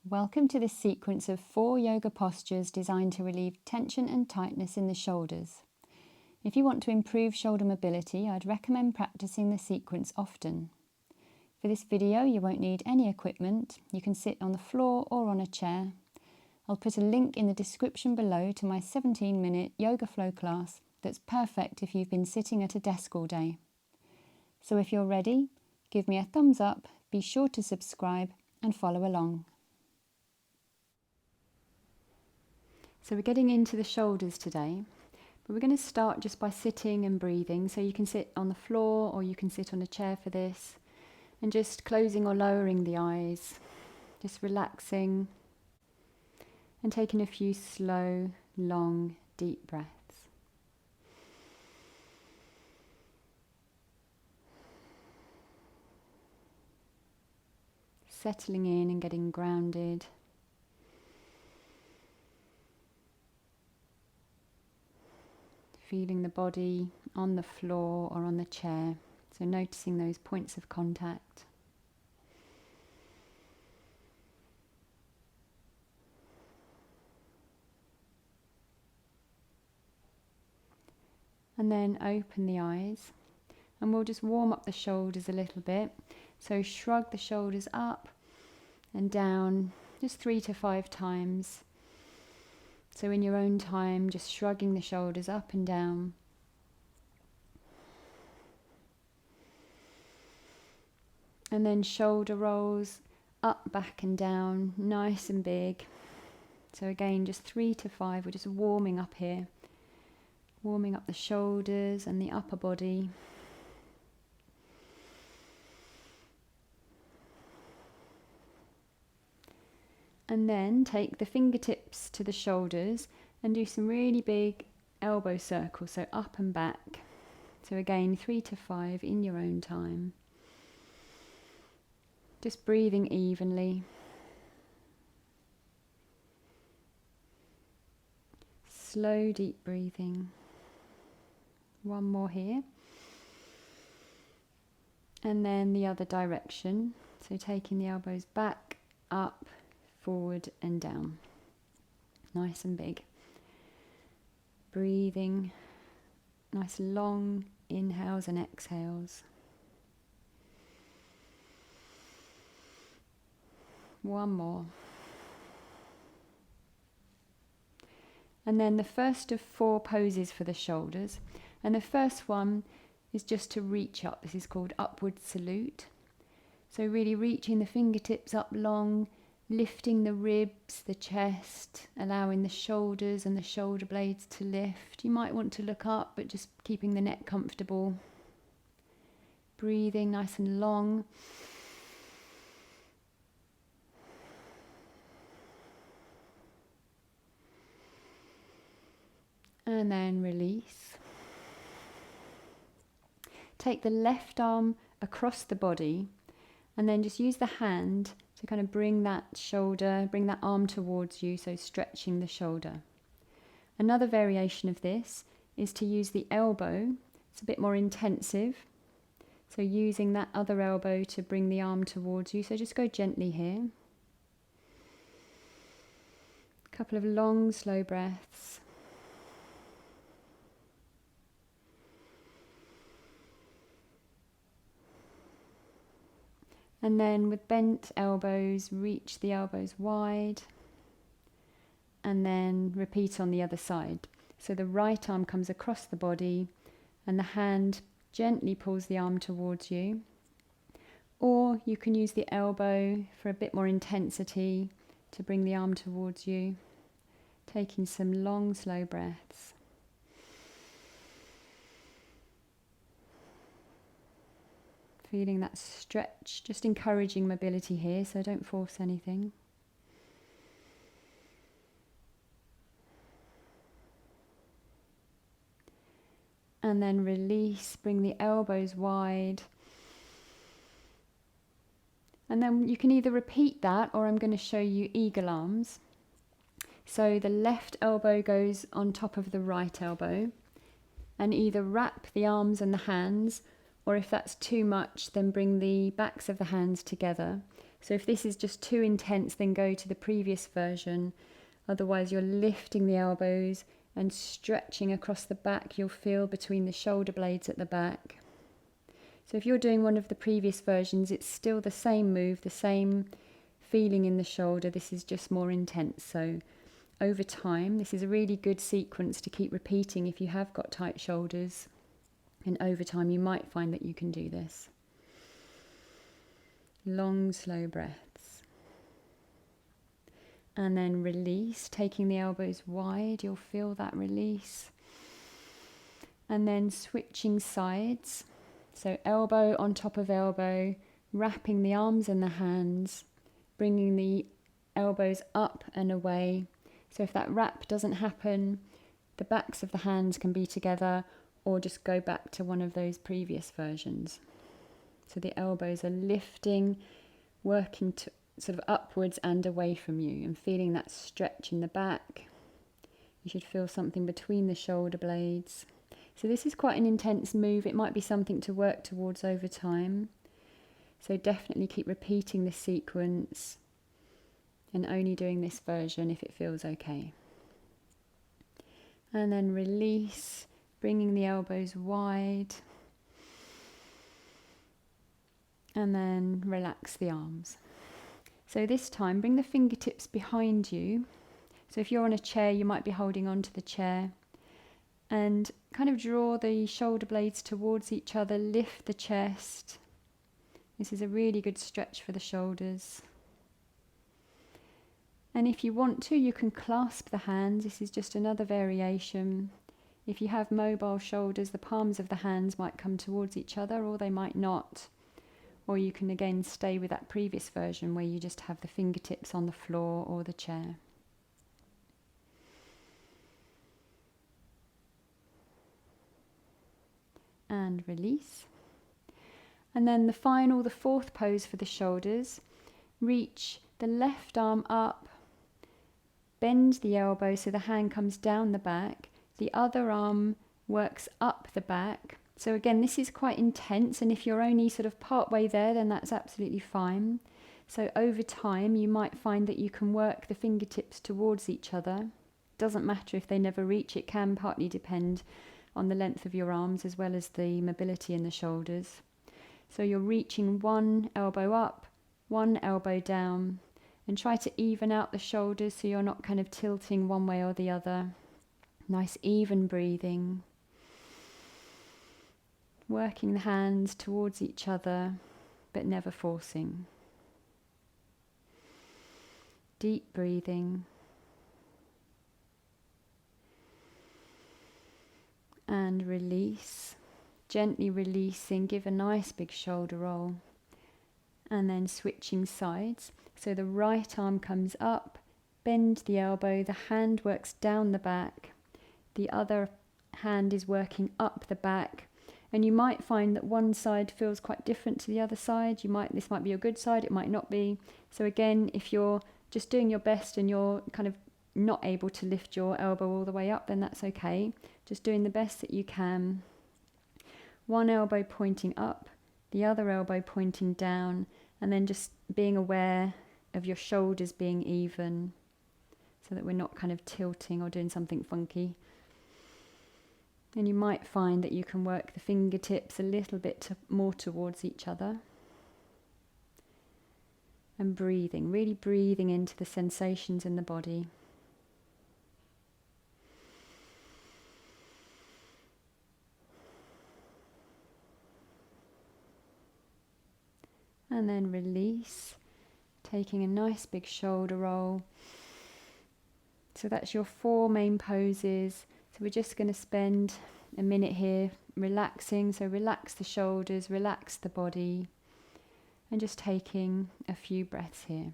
Welcome to this sequence of 4 yoga postures designed to relieve tension and tightness in the shoulders. If you want to improve shoulder mobility, I'd recommend practicing the sequence often. For this video, you won't need any equipment. You can sit on the floor or on a chair. I'll put a link in the description below to my 17-minute yoga flow class that's perfect if you've been sitting at a desk all day. So if you're ready, give me a thumbs up, be sure to subscribe and follow along. So we're getting into the shoulders today, but we're going to start just by sitting and breathing. So you can sit on the floor or you can sit on a chair for this, and just closing or lowering the eyes, just relaxing and taking a few slow, long, deep breaths. Settling in and getting grounded. Feeling the body on the floor or on the chair, so noticing those points of contact. And then open the eyes, and we'll just warm up the shoulders a little bit. So shrug the shoulders up and down just 3 to 5 times. So in your own time, just shrugging the shoulders up and down. And then shoulder rolls up, back and down, nice and big. So again, just 3 to 5, we're just warming up here. Warming up the shoulders and the upper body. And then take the fingertips to the shoulders and do some really big elbow circles, so up and back. So again, 3 to 5 in your own time. Just breathing evenly. Slow, deep breathing. One more here. And then the other direction. So taking the elbows back, up, forward and down. Nice and big. Breathing. Nice long inhales and exhales. One more. And then the first of 4 poses for the shoulders. And the first one is just to reach up. This is called upward salute. So really reaching the fingertips up long, lifting the ribs, the chest, allowing the shoulders and the shoulder blades to lift. You might want to look up, but just keeping the neck comfortable. Breathing nice and long. And then release. Take the left arm across the body and then just use the hand to kind of bring that shoulder, bring that arm towards you, so stretching the shoulder. Another variation of this is to use the elbow. It's a bit more intensive. So using that other elbow to bring the arm towards you. So just go gently here. A couple of long, slow breaths. And then with bent elbows, reach the elbows wide. And then repeat on the other side. So the right arm comes across the body and the hand gently pulls the arm towards you. Or you can use the elbow for a bit more intensity to bring the arm towards you. Taking some long, slow breaths. Feeling that stretch, just encouraging mobility here, so don't force anything. And then release, bring the elbows wide. And then you can either repeat that, or I'm going to show you eagle arms. So the left elbow goes on top of the right elbow, and either wrap the arms and the hands or if that's too much, then bring the backs of the hands together. So if this is just too intense, then go to the previous version. Otherwise, you're lifting the elbows and stretching across the back. You'll feel between the shoulder blades at the back. So if you're doing one of the previous versions, it's still the same move, the same feeling in the shoulder. This is just more intense. So over time, this is a really good sequence to keep repeating if you have got tight shoulders. And over time, you might find that you can do this. Long, slow breaths. And then release, taking the elbows wide. You'll feel that release. And then switching sides. So elbow on top of elbow, wrapping the arms and the hands, bringing the elbows up and away. So if that wrap doesn't happen, the backs of the hands can be together, or just go back to one of those previous versions. So the elbows are lifting, working to sort of upwards and away from you, and feeling that stretch in the back. You should feel something between the shoulder blades. So this is quite an intense move. It might be something to work towards over time. So definitely keep repeating this sequence and only doing this version if it feels okay. And then release, bringing the elbows wide. And then relax the arms. So this time, bring the fingertips behind you. So if you're on a chair, you might be holding onto the chair. And kind of draw the shoulder blades towards each other, lift the chest. This is a really good stretch for the shoulders. And if you want to, you can clasp the hands. This is just another variation. If you have mobile shoulders, the palms of the hands might come towards each other, or they might not. Or you can again stay with that previous version where you just have the fingertips on the floor or the chair. And release. And then the fourth pose for the shoulders. Reach the left arm up, bend the elbow so the hand comes down the back, the other arm works up the back. So again, this is quite intense, and if you're only sort of part way there, then that's absolutely fine. So over time, you might find that you can work the fingertips towards each other. Doesn't matter if they never reach, it can partly depend on the length of your arms as well as the mobility in the shoulders. So you're reaching one elbow up, one elbow down, and try to even out the shoulders so you're not kind of tilting one way or the other. Nice even breathing. Working the hands towards each other, but never forcing. Deep breathing. And release, gently releasing, give a nice big shoulder roll, and then switching sides. So the right arm comes up, bend the elbow, the hand works down the back, the other hand is working up the back, and you might find that one side feels quite different to the other side. This might be your good side, it might not be. So again, if you're just doing your best and you're kind of not able to lift your elbow all the way up, then that's okay. Just doing the best that you can. One elbow pointing up, the other elbow pointing down, and then just being aware of your shoulders being even so that we're not kind of tilting or doing something funky. And you might find that you can work the fingertips a little bit more towards each other. And breathing, really breathing into the sensations in the body. And then release, taking a nice big shoulder roll. So that's your 4 main poses. So we're just going to spend a minute here relaxing. So relax the shoulders, relax the body, and just taking a few breaths here.